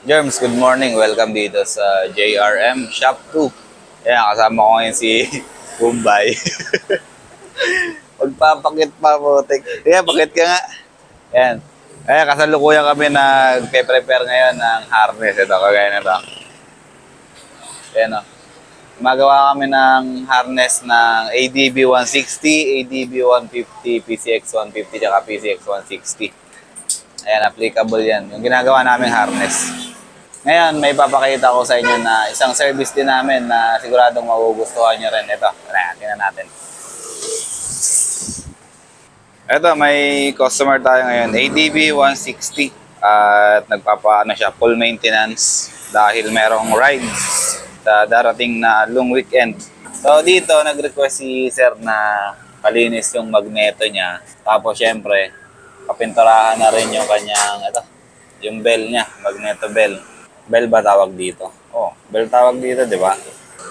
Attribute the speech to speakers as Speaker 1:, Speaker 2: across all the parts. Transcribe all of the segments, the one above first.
Speaker 1: Germs, good morning. Welcome dito sa JRM Shop 2. Ayan, kasama ko ngayon si Bombay. Magpapakit pa po. Ayan, pakit ka nga. Ayan. Ayan, kasalukuyan kami nagpe-prepare ngayon ng harness. Ito, kagaya na ito. Ayan o. Magawa kami ng harness ng ADB 160, ADB 150, PCX 150, tsaka PCX 160. Ayan, applicable yan. Yung ginagawa namin harness. Ngayon, may papakita ko sa inyo na isang service din namin na siguradong magugustuhan nyo rin. Ito, tingnan natin. Ito, may customer tayo ngayon. ADB 160. At nagpapaano siya, full maintenance dahil merong rides sa darating na long weekend. So dito, nag-request si sir na palinis yung magneto niya. Tapos syempre, kapinturahan na rin yung kanyang, yung bell niya, magneto bell. Bell ba tawag dito? Oh, bell tawag dito, di ba?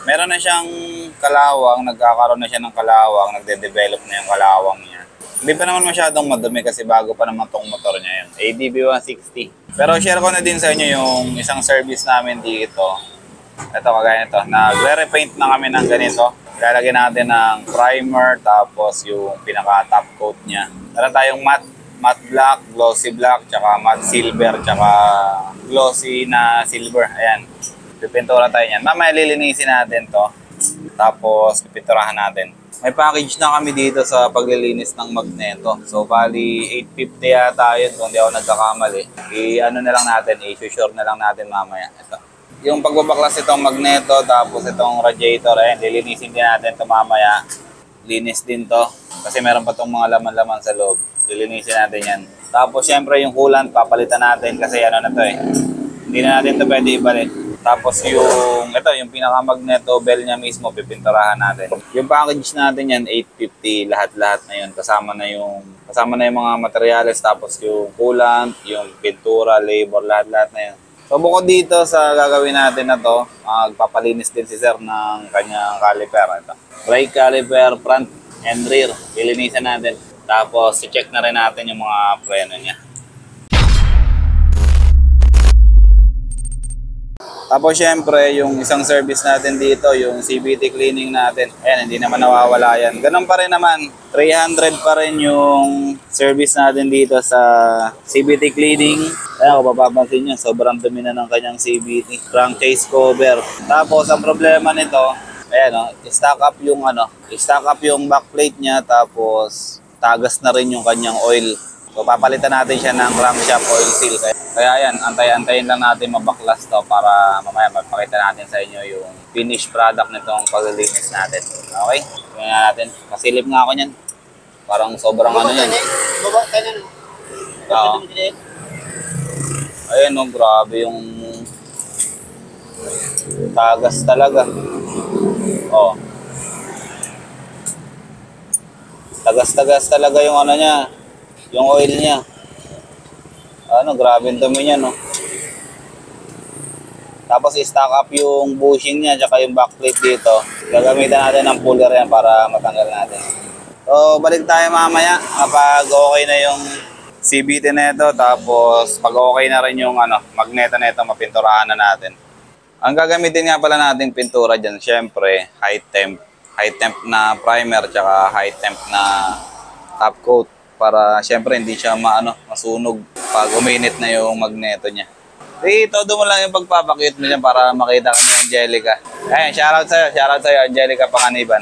Speaker 1: Meron na siyang kalawang, nagkakaroon na siya ng kalawang, nagde-develop na yung kalawang niya. Hindi pa naman masyadong madumi kasi bago pa naman tong motor niya yun. ADB 160. Pero share ko na din sa inyo yung isang service namin dito. Ito, kagaya nito. Nagre-repaint na kami ng ganito. Lalagyan natin ng primer, tapos yung pinaka-top coat niya. Meron tayong matte black, glossy black, tsaka matte silver, tsaka glossy na silver. Ayan. Pipintura tayo yan. Mamaya lilinisin natin to. Tapos pipinturahan natin. May package na kami dito sa paglilinis ng magneto. So, bali 850 yata yun kung di ako nagkakamali. I-ano na lang natin, i-sure na lang natin mamaya. Ito. Yung pagbabaklas itong magneto, tapos itong radiator, ayan, lilinisin din natin ito mamaya. Linis din to. Kasi meron pa itong mga laman-laman sa loob. Lilinisin natin yan. Tapos, syempre, yung coolant, papalitan natin kasi ano na to eh. Hindi na natin ito pwede ibalik. Tapos yung pinaka-magneto bell niya mismo, pipinturahan natin. Yung package natin yan, 850, lahat-lahat na yun. Kasama na yung mga materyales, tapos yung coolant, yung pintura, labor, lahat-lahat na yun. So bukod dito sa gagawin natin na to, magpapalinis din si sir ng kanyang caliper. Ito. Brake caliper, front and rear, ilinisan natin. Tapos i-check na rin natin yung mga preno niya. Tapos syempre, yung isang service natin dito, yung CVT cleaning natin. Ayan, hindi naman nawawala yan. Ganun pa rin naman, 300 pa rin yung service natin dito sa CVT cleaning. Ayan, kung mapapansin nyo, sobrang dumi na ng kanyang CVT. Crankcase cover. Tapos, ang problema nito, ayan, stock up yung backplate niya, tapos tagas na rin yung kanyang oil. So, papalitan natin siya ng crankshaft oil seal. Kaya yan, antay-antayin lang natin mabaklas to para mamaya mapakita natin sa inyo yung finished product nitong paglilinis natin. Okay? Tingnan natin. Kasilip nga ako niyan. Parang sobrang ano yan.
Speaker 2: Baba ka na.
Speaker 1: Oo. Ayun, no, grabe yung tagas talaga. Oh. Tagas-tagas talaga yung ano niya. Yung oil niya. Ano, grabe yung dumi niya, no? Tapos i-stock up yung bushing niya tsaka yung backplate dito. Gagamitan natin ng puller yan para matanggal natin. So, balik tayo mamaya kapag okay na yung CVT na ito. Tapos, pag okay na rin yung magneto na ito, mapinturahan na natin. Ang gagamitin nga pala natin pintura dyan, syempre, high temp na primer tsaka high temp na top coat. Para syempre hindi siya masunog pag uminit na yung magneto niya. Todo mo lang yung pagpapakit mo niya para makita ka ni Angelica. Ayan, shoutout sa'yo Angelica Panganiban.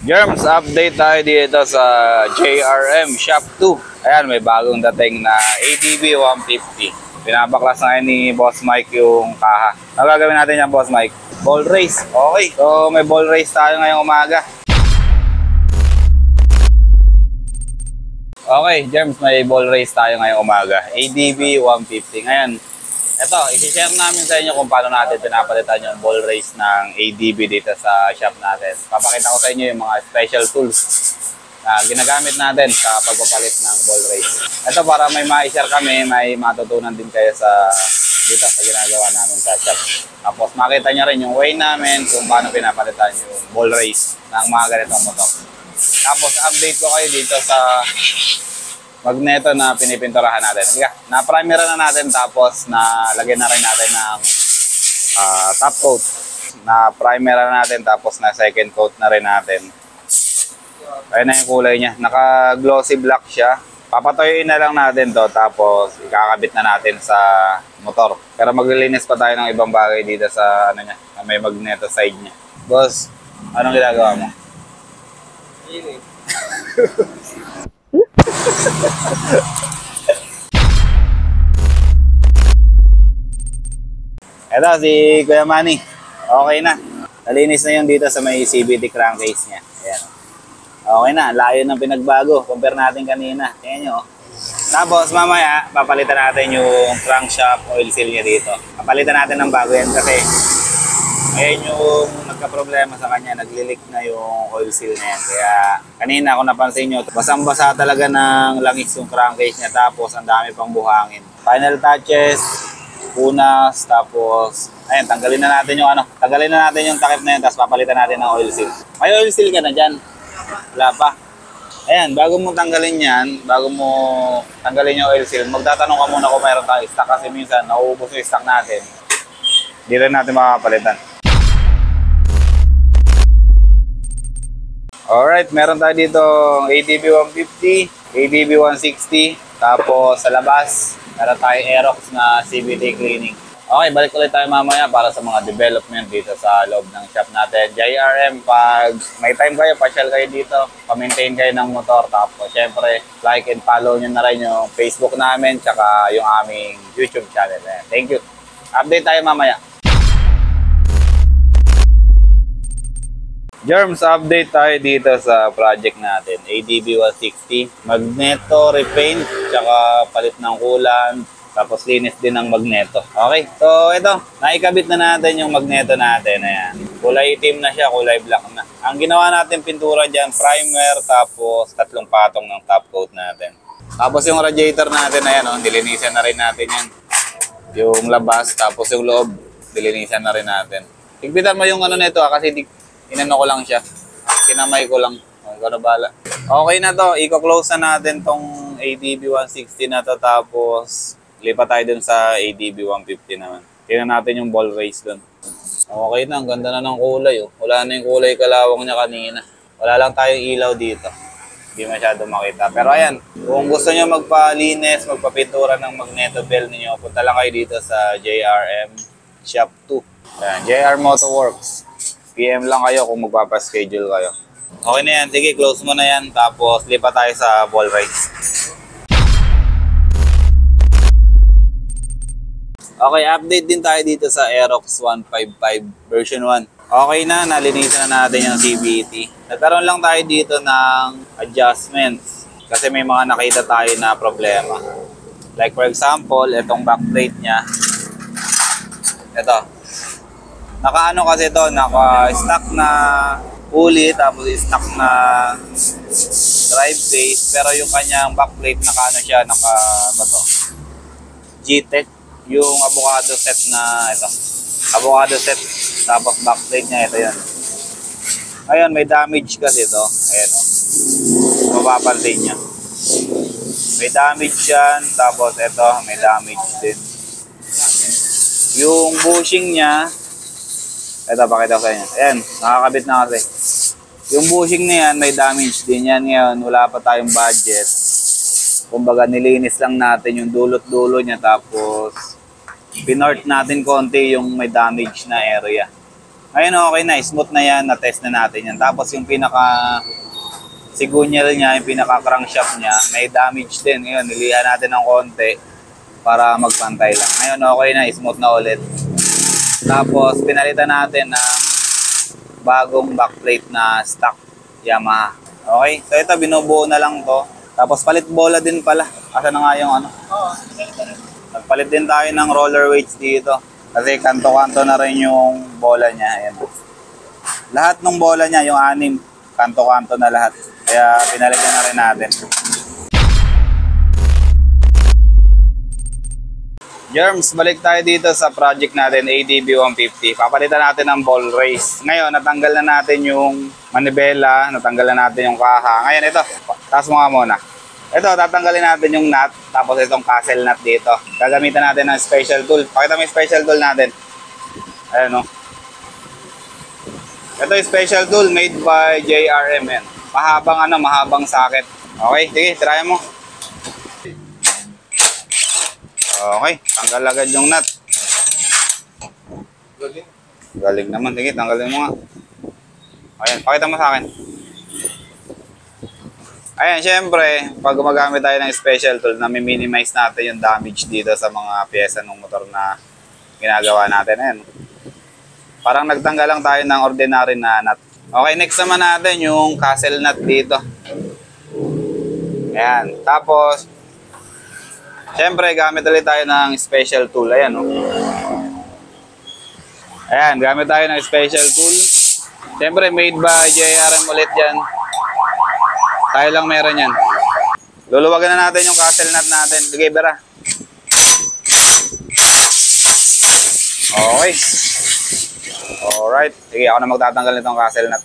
Speaker 1: Germs, update tayo dito sa JRM Shop 2. Ayan, may bagong dating na ADB 150. Pinabaklas na ni Boss Mike yung kaha. Ang gagawin natin yan, Boss Mike? Ball race. Okay, so may ball race tayo ngayong umaga. Okay, Germs, may ball race tayo ngayong umaga. ADB 150. Ngayon, ito, isi-share namin sa inyo kung paano natin pinapalitan yung ball race ng ADB dito sa shop natin. Papakita ko sa inyo yung mga special tools na ginagamit natin sa pagpapalit ng ball race. Ito, para may ma-share kami, may matutunan din kayo dito sa ginagawa namin sa shop. Tapos makita nyo rin yung way namin kung paano pinapalitan yung ball race ng mga ganitong motor. Tapos update ko kayo dito sa magneto na pinipinturahan natin. Na-primer na natin tapos nalagyan na rin natin ng top coat. Na-primer na natin tapos na second coat na rin natin. Ayun na yung kulay niya. Naka-glossy black siya. Papatuyuin na lang natin to tapos ikakabit na natin sa motor. Pero maglilinis pa tayo ng ibang bagay dito sa ano niya, na may magneto side niya. Boss, anong ginagawa mo? Eto si Kuya Manny. Okay na. Nalinis na yun dito sa may CVT crankcase niya. Ayan. Okay na. Layo ng pinagbago. Compare natin kanina. Ayan nyo. Tapos mamaya, papalitan natin yung crankshaft oil seal niya dito. Papalitan natin ng bago yan kasi ayan yung nagka-problema sa kanya. Naglilik na yung oil seal na yan. Kaya kanina kung napansin nyo, basang-basa talaga ng langis yung crankcase niya. Tapos ang dami pang buhangin. Final touches, punas, tapos ayun, tanggalin na natin yung tanggalin na natin yung takip na yun, tapos papalitan natin ng oil seal. May oil seal ka na dyan? Wala pa. Ayan, bago mo tanggalin yan, bago mo tanggalin yung oil seal, magtatanong ka muna kung mayroon tayong stock kasi minsan nauubos yung stock natin. Hindi rin natin makapalitan. Alright, meron tayo dito ADB 150, ADB 160, tapos sa labas, meron tayo Aerox na CVT cleaning. Okay, balik ulit tayo mamaya para sa mga development dito sa loob ng shop natin. JRM, pag may time kayo, pasyal kayo dito, pa-maintain kayo ng motor. Tapos syempre, like and follow nyo na rin yung Facebook namin, tsaka yung aming YouTube channel. Thank you. Update tayo mamaya. Germs, update tayo dito sa project natin. ADB 160, magneto repaint, tsaka palit ng coolant, tapos linis din ng magneto. Okay, so ito, naikabit na natin yung magneto natin. Ayan. Kulay itim na siya, kulay black na. Ang ginawa natin pintura dyan, primer, tapos 3 patong ng top coat natin. Tapos yung radiator natin, ayan, dilinisan na rin natin yan. Yung labas, tapos yung loob, dilinisan na rin natin. Tigpitan mo yung nito kasi inano ko lang siya. Kinamay ko lang. Ikaw na bala. Okay na to, i-close na natin tong ADB 160 na to, tapos lipat tayo dun sa ADB 150 naman. Tingnan natin yung ball race dun. Okay na, ang ganda na ng kulay. Oh. Wala na yung kulay kalawang niya kanina. Wala lang tayong ilaw dito. Hindi masyado makita. Pero ayan, kung gusto nyo magpalinis, magpapintura ng magneto bell ninyo, punta lang kayo dito sa JRM Shop 2. Ayan, JR Motorworks. PM lang kayo kung magpapaschedule kayo. Okay na yan. Sige, close mo na yan. Tapos lipat tayo sa ball race. Okay, update din tayo dito sa Aerox 155 version 1. Okay na, nalinisan na natin yung CVT. Nagkaroon lang tayo dito ng adjustments kasi may mga nakita tayo na problema. Like for example, itong backplate niya. Ito. Naka-ano kasi ito, naka-stock na pulley, tapos stock na drive base. Pero yung kanyang backplate, naka-ano siya, G-Tech. Yung avocado set na ito. Avocado set. Tapos backplate niya, ito yun. Ayun, may damage kasi ito. Ayan o. Mapapansin niya. May damage yan. Tapos ito, may damage din. Yung bushing niya, ito, pakita ko sa inyo. Ayan, nakakabit na kasi. Yung bushing na yan, may damage din yan. Ngayon, wala pa tayong budget. Kumbaga, nilinis lang natin yung dulot-dulo niya. Tapos, pinort natin konti yung may damage na area. Ngayon, okay na. Smooth na yan. Na-test na natin yan. Tapos, yung pinaka-sigunyal niya, yung pinaka-crankshaft niya, may damage din. Ngayon, nilihan natin ng konti para magpantay lang. Ngayon, okay na. Smooth na ulit. Tapos, pinalitan natin ng bagong backplate na stock Yamaha. Okay? So, ito, binubuo na lang to. Tapos, palit bola din pala. Asa na nga yung Nagpalit din tayo ng roller weights dito. Kasi kanto-kanto na rin yung bola niya. Ayan. Lahat ng bola niya, yung 6, kanto-kanto na lahat. Kaya, pinalitan na rin natin. Germs, balik tayo dito sa project natin, ADB 150. Papalitan natin ang ball race. Ngayon, natanggal na natin yung manibela, natanggal na natin yung kaha. Ngayon, ito, taas mo nga muna. Ito, tatanggalin natin yung nut, tapos itong castle nut dito. Gagamitan natin ng special tool. Pakita mo yung special tool natin. Ayan o. Ito yung special tool made by JRM. Yan. Mahabang socket. Okay, sige, try mo. Okay, tanggal agad yung nut. Galing naman. Sige, tanggalin mo nga. Ayan, pakita mo sa akin. Ayan, syempre, pag gumagamit tayo ng special tool, na minimize natin yung damage dito sa mga pyesa ng motor na ginagawa natin. Ayan. Parang nagtanggal lang tayo ng ordinary na nut. Okay, next naman natin yung castle nut dito. Ayan, tapos, syempre, gamit ulit tayo ng special tool. Ayan, oh. Ayan, gamit tayo ng special tool. Syempre, made by JRM ulit yan. Tayo lang meron yan. Luluwagan na natin yung castle nut natin. Sige, Bera. Okay. Alright. Sige, ako na magtatanggal nitong castle nut.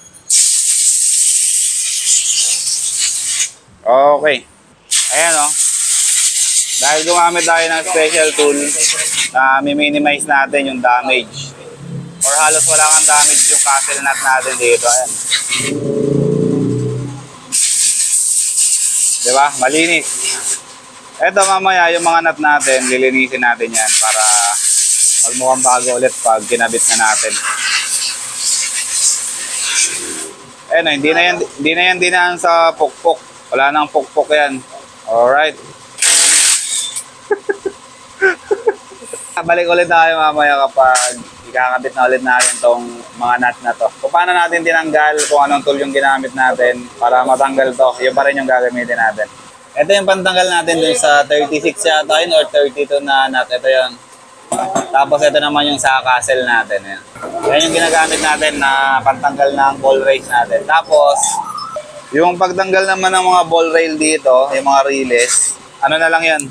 Speaker 1: Okay. Ayan o. Dahil gumamit tayo ng special tool na minimize natin yung damage. Or halos wala kang damage yung castle nut natin dito. Ayan. Diba? Malinis. Eto mamaya, yung mga nut natin, lilinisin natin yan para magmukhang bago ulit pag kinabit na natin. Ayan, hindi na yan dinaan sa pukpok. Wala nang pukpok yan. Alright. Balik ulit tayo mamaya kapag ikakabit na ulit natin tong mga nut na to. Kung paano natin tinanggal, kung anong tool yung ginamit natin para matanggal to, yun pa rin yung gagamitin natin. Ito yung pantanggal natin dun sa 36 yata yun or 32 na nut. Ito yun. Tapos ito naman yung sa castle natin. Yan. Yan yung ginagamit natin na pantanggal ng ball race natin. Tapos, yung pagtanggal naman ng mga ball rail dito, yung mga relays, ano na lang yan?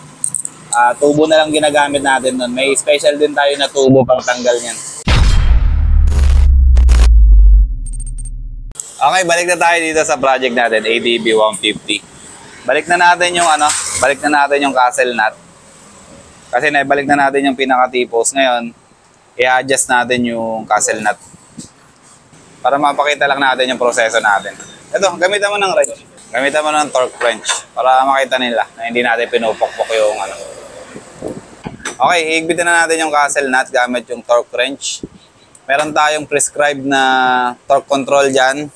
Speaker 1: Tubo na lang ginagamit natin nun. May special din tayo na tubo pang tanggal niyan. Okay, balik na tayo dito sa project natin, ADB 150. Balik na natin yung castle nut. Kasi naibalik na natin yung pinaka-tipos. Ngayon, i-adjust natin yung castle nut. Para mapakita lang natin yung proseso natin. Ito, gamitan mo ng wrench. Gamitan mo ng torque wrench para makita nila na hindi natin pinupokpok yung ano. Okay, higpitan na natin yung castle nut gamit yung torque wrench. Meron tayong prescribed na torque control dyan.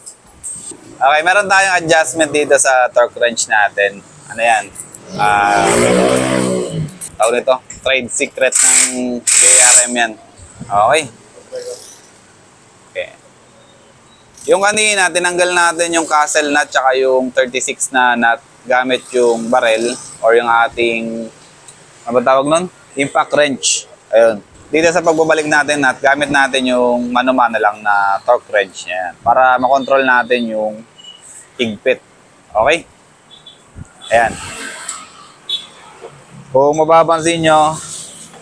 Speaker 1: Okay, meron tayong adjustment dito sa torque wrench natin. Ano yan? Tawag nito, trade secret ng JRM yan. Okay. Okay. Yung kanina, tinanggal natin yung castle nut tsaka yung 36 na nut gamit yung barrel or yung ating, ano ba tawag nun? Impact wrench. Ayun. Dito sa pagbabalik natin nut, gamit natin yung mano-mano lang na torque wrench. Yan. Para makontrol natin yung higpit. Okay? Ayan. Kung mapapansin nyo,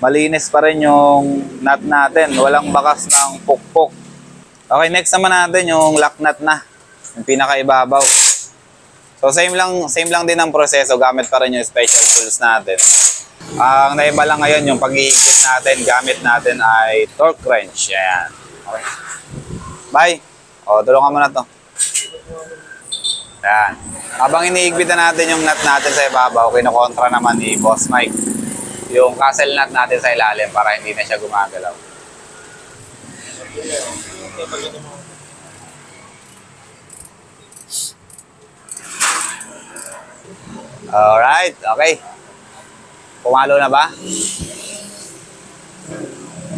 Speaker 1: malinis pa rin yung nut natin. Walang bakas ng pukpok. Okay, next naman natin yung lock nut na. Yung pinakaibabaw. So same lang din ang proseso. Gamit pa rin yung special tools natin. Ang naiba lang ngayon yung paghihigpit natin, gamit natin ay torque wrench. Ayan. Okay. Bye. O, tulungan mo na to. Ayan. Habang iniigpitan natin yung nut natin sa ibabaw, kinokontra naman ni Boss Mike yung castle nut natin sa ilalim para hindi na siya gumagalaw. Alright, okay. Pumalo na ba?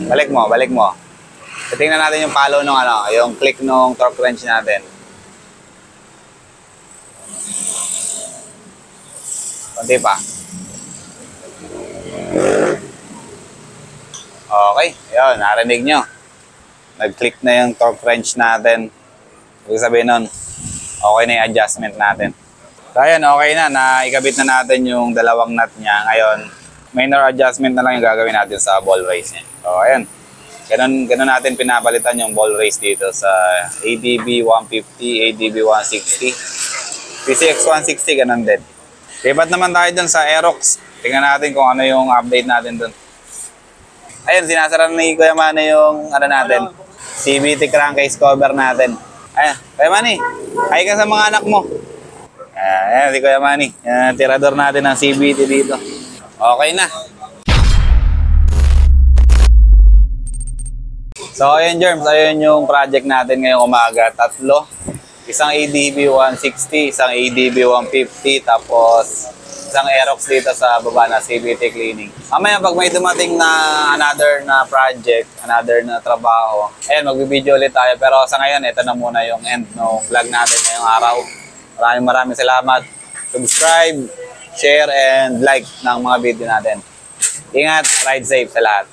Speaker 1: Balik mo. Titingnan natin yung palo ng yung click ng torque wrench natin. Konti pa. Okay, yun, narinig nyo. Nag-click na yung torque wrench natin. Ibig sabihin nun, okay na yung adjustment natin. So ayan, okay na, naikabit na natin yung dalawang nut niya. Ngayon, minor adjustment na lang yung gagawin natin sa ball race niya. So ayan, ganun natin pinapalitan yung ball race dito sa ADB 150, ADB 160. PCX 160, ganun din. Lipat naman tayo dun sa Aerox. Tingnan natin kung ano yung update natin dun. Ayun, sinasara ni Kuya Manny yung ano natin. CVT crankcase cover natin. Ayan, Kuya Manny, hi ka sa mga anak mo. Ayan, si Kuya Manny. Tirador natin ng CVT dito. Okay na. So, ayun, Germs. Ayun yung project natin ngayong umaga. Tatlo. Isang ADB 160, isang ADB 150, tapos isang Aerox dito sa baba na CVT cleaning. Mamaya pag may dumating na another na project, another na trabaho, ayun, magbibideo ulit tayo. Pero sa ngayon, ito na muna yung end ng vlog natin ngayong araw. Maraming salamat. Subscribe, share, and like ng mga video natin. Ingat, ride safe sa lahat.